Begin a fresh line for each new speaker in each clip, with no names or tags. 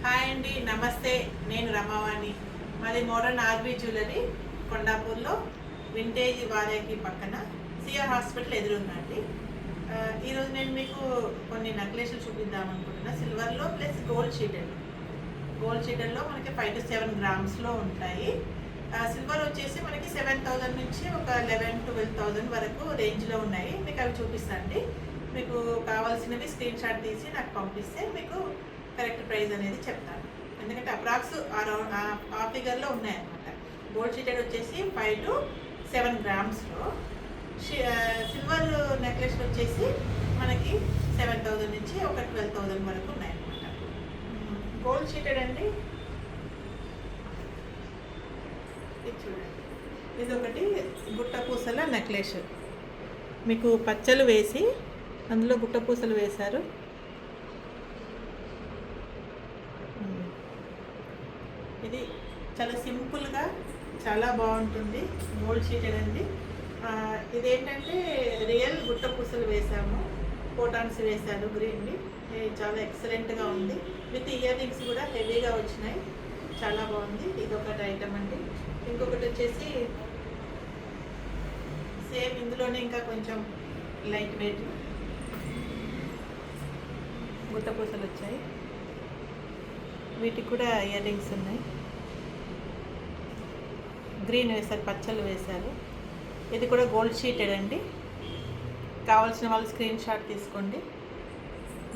Hi అండి, నమస్తే. నేను రమావాణి. మాది మోడర్న్ ఆర్బీ జ్యువెలరీ, కొండాపూర్లో వింటేజ్ వారాకి పక్కన సిఆర్ హాస్పిటల్ ఎదురుందండి. ఈరోజు నేను మీకు కొన్ని నెక్లెస్లు చూపిద్దాం అనుకుంటున్నా. సిల్వర్లో ప్లస్ గోల్డ్ షీటర్లో మనకి 5 to 7 గ్రామ్స్లో ఉంటాయి. సిల్వర్ వచ్చేసి మనకి 7,000 నుంచి ఒక 11,000-12,000 వరకు రేంజ్లో ఉన్నాయి. మీకు అవి చూపిస్తాండి. మీకు కావాల్సినవి స్క్రీన్ షాట్ తీసి నాకు పంపిస్తే మీకు కరెక్ట్ ప్రైస్ అనేది చెప్తాను. ఎందుకంటే అప్రాక్స్ అరౌండ్ ఆ ఫిగర్లో ఉన్నాయన్నమాట. గోల్డ్ షీటెడ్ వచ్చేసి 5 to 7 గ్రామ్స్లో, సిల్వర్ నెక్లెస్ వచ్చేసి మనకి 7,000 నుంచి ఒక 12,000 వరకు ఉన్నాయన్నమాట. గోల్డ్ షీటెడ్ అండి, ఇది చూడండి. ఇది ఒకటి గుట్ట పూసల నెక్లెస్, మీకు పచ్చలు వేసి అందులో గుట్ట పూసలు వేశారు. ఇది చాలా సింపుల్గా చాలా బాగుంటుంది. గోల్డ్ షీటెడ్ అండి. ఇదేంటంటే రియల్ గుట్ట పూసలు వేసాము, కోటాన్స్ వేశారు గ్రీన్వి. చాలా ఎక్సలెంట్గా ఉంది. విత్ ఇయర్ రింగ్స్ కూడా హెవీగా వచ్చినాయి, చాలా బాగుంది. ఇది ఒకటి ఐటమ్ అండి. ఇంకొకటి వచ్చేసి సేమ్ ఇందులోనే ఇంకా కొంచెం లైట్ వెయిట్ గుట్ట పూసలు వచ్చాయి. వీటికి కూడా ఇయర్ రింగ్స్ ఉన్నాయి. గ్రీన్ వేశారు, పచ్చలు వేశారు. ఇది కూడా గోల్డ్ షీటెడ్ అండి. కావాల్సిన వాళ్ళు స్క్రీన్ షాట్ తీసుకోండి.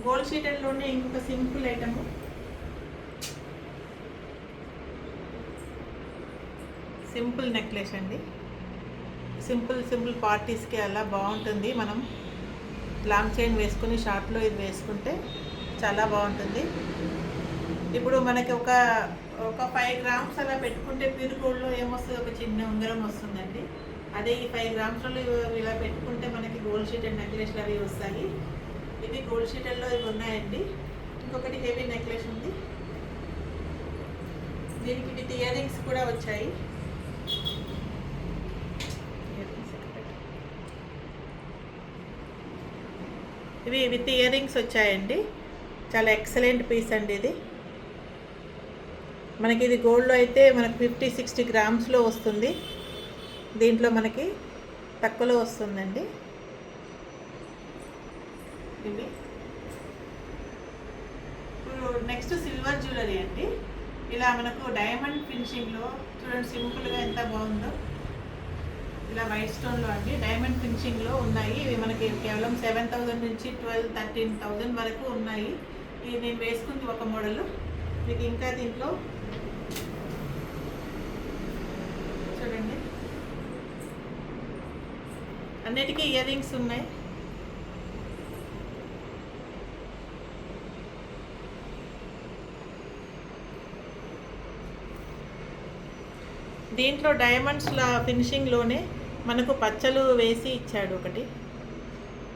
గోల్డ్ షీటెడ్లోనే ఇంకొక సింపుల్ ఐటమ్, సింపుల్ నెక్లెస్ అండి. సింపుల్ పార్టీస్కి అలా బాగుంటుంది. మనం లాంగ్ చైన్ వేసుకుని షార్ట్లో ఇది వేసుకుంటే చాలా బాగుంటుంది. ఇప్పుడు మనకి ఒక 5 గ్రామ్స్ అలా పెట్టుకుంటే ప్యూర్ గోల్డ్లో ఏమొస్తుంది, ఒక చిన్న ఉంగరం వస్తుందండి. అదే ఈ 5 గ్రామ్స్లో ఇలా పెట్టుకుంటే మనకి గోల్డ్ షీటెడ్ నెక్లెస్లు అవి వస్తాయి. ఇది గోల్డ్ షీటెడ్లో ఇవి ఉన్నాయండి. ఇంకొకటి హెవీ నెక్లెస్ ఉంది, దీనికి విత్ ఇయర్ రింగ్స్ కూడా వచ్చాయి. ఇవి విత్ ఇయర్ రింగ్స్ వచ్చాయండి. చాలా ఎక్సలెంట్ పీస్ అండి ఇది. మనకి ఇది గోల్డ్లో అయితే మనకి 50-60 గ్రామ్స్లో వస్తుంది. దీంట్లో మనకి తక్కువలో వస్తుందండి. ఇవి ఇప్పుడు నెక్స్ట్ సిల్వర్ జ్యువెలరీ అండి. ఇలా మనకు డైమండ్ ఫినిషింగ్లో చూడండి, సింపుల్గా ఎంత బాగుందో. ఇలా వైట్ స్టోన్లో అండి, డైమండ్ ఫినిషింగ్లో ఉన్నాయి. ఇవి మనకి కేవలం 7,000 నుంచి 12,000-13,000 వరకు ఉన్నాయి. ఇది నేను వేసుకుంది ఒక మోడల్. మీకు ఇంకా దీంట్లో చూడండి, అన్నిటికీ ఇయర్ రింగ్స్ ఉన్నాయి. దీంట్లో డైమండ్స్ల ఫినిషింగ్లోనే మనకు పచ్చలు వేసి ఇచ్చాడు ఒకటి.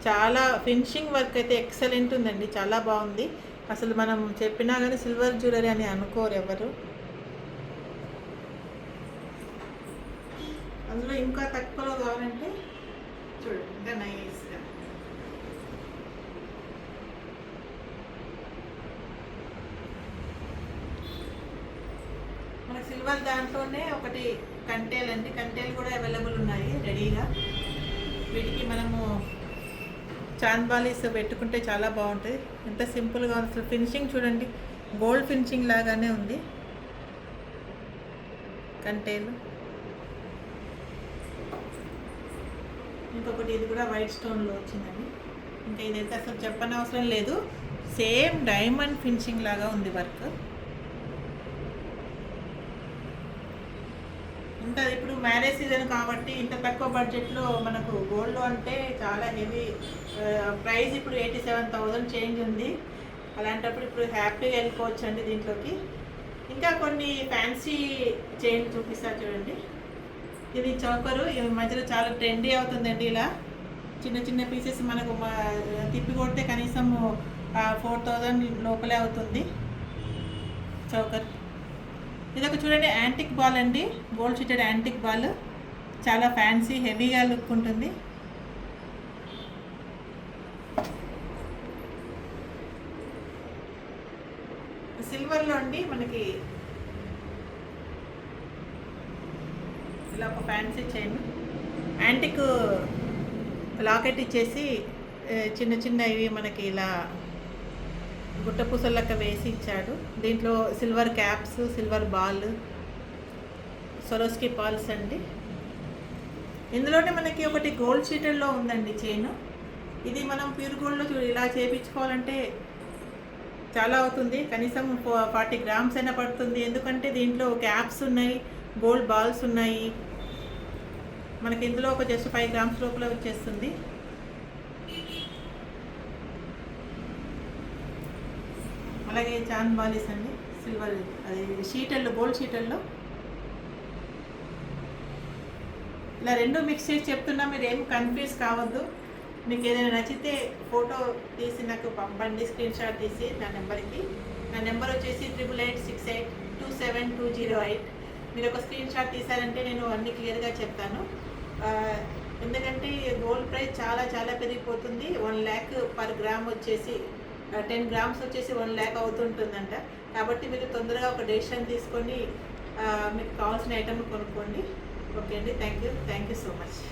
చాలా ఫినిషింగ్ వర్క్ అయితే ఎక్సలెంట్ ఉందండి, చాలా బాగుంది. అసలు మనం చెప్పినా కానీ సిల్వర్ జ్యువెలరీ అని అనుకోరు ఎవరు. అందులో ఇంకా తక్కువలో కావాలంటే చూడండి, ఇంకా నైస్గా మన సిల్వర్ దాంట్లోనే ఒకటి కంటేలు అండి. కంటేలు కూడా అవైలబుల్ ఉన్నాయి రెడీగా. వీటికి మనము చాంద్బాలీస్ పెట్టుకుంటే చాలా బాగుంటుంది. ఎంత సింపుల్గా ఉంది. ఫినిషింగ్ చూడండి, గోల్డ్ ఫినిషింగ్ లాగానే ఉంది కంటేలు. ఇంకొకటి ఇది కూడా వైట్ స్టోన్లో వచ్చిందండి. ఇంకా ఇదైతే అసలు చెప్పనవసరం లేదు, సేమ్ డైమండ్ ఫినిషింగ్ లాగా ఉంది వర్క్. ఇంత ఇప్పుడు మ్యారేజ్ సీజన్ కాబట్టి ఇంత తక్కువ బడ్జెట్లో మనకు గోల్డ్ అంటే చాలా హెవీ ప్రైస్. ఇప్పుడు 87,000 చేంజ్ ఉంది. అలాంటప్పుడు ఇప్పుడు హ్యాపీగా వెళ్ళిపోవచ్చు అండి దీంట్లోకి. ఇంకా కొన్ని ఫ్యాన్సీ చైన్ చూపిస్తా చూడండి. ఇది చౌకరు, ఈ మధ్యలో చాలా ట్రెండీ అవుతుందండి. ఇలా చిన్న చిన్న పీసెస్ మనకు తిప్పి కొడితే కనీసం 4,000 లోపలే అవుతుంది చౌకర్. ఇదొక చూడండి, యాంటిక్ బాల్ అండి, గోల్డ్ షీటెడ్ యాంటిక్ బాల్. చాలా ఫ్యాన్సీ హెవీగా లుక్ ఉంటుంది. సిల్వర్లో అండి మనకి ఇలా ఒక ఫ్యాన్సీ చైన్, యాంటిక్ లాకెట్ ఇచ్చేసి చిన్న చిన్న ఇవి మనకి ఇలా గుట్ట పూసలక్క వేసి ఇచ్చాడు. దీంట్లో silver caps, silver ball, Swarovski pearls అండి. ఇందులోనే మనకి ఒకటి గోల్డ్ షీటర్లో ఉందండి చైన్. ఇది మనం ప్యూర్ గోల్డ్లో ఇలా చేయించుకోవాలంటే చాలా అవుతుంది, కనీసం 40 గ్రామ్స్ అయినా పడుతుంది. ఎందుకంటే దీంట్లో క్యాప్స్ ఉన్నాయి, గోల్డ్ బాల్స్ ఉన్నాయి. మనకి ఇందులో ఒక జస్ట్ 5 గ్రామ్స్ లోపల వచ్చేస్తుంది. అలాగే చాన్ బాలీస్ అండి, సిల్వర్ అది షీటర్లో, గోల్డ్ షీటర్లో. ఇలా రెండు మిక్స్ చేసి చెప్తున్నా, మీరు ఏం కన్ఫ్యూజ్ కావద్దు. మీకు ఏదైనా నచ్చితే ఫోటో తీసి నాకు పంపండి, స్క్రీన్ షాట్ తీసి నా నెంబర్కి. నా నెంబర్ వచ్చేసి 8886827208. మీరు ఒక స్క్రీన్ షాట్ తీసారంటే నేను అన్ని క్లియర్గా చెప్తాను. ఎందుకంటే గోల్డ్ ప్రైస్ చాలా చాలా పెరిగిపోతుంది. 1 lakh పర్ గ్రామ్ వచ్చేసి 10 గ్రామ్స్ వచ్చేసి 1 lakh అవుతుంటుందంట. కాబట్టి మీరు తొందరగా ఒక డెసిషన్ తీసుకొని మీకు కావాల్సిన ఐటమ్ కొనుక్కోండి. ఓకే అండి, థ్యాంక్ యూ సో మచ్.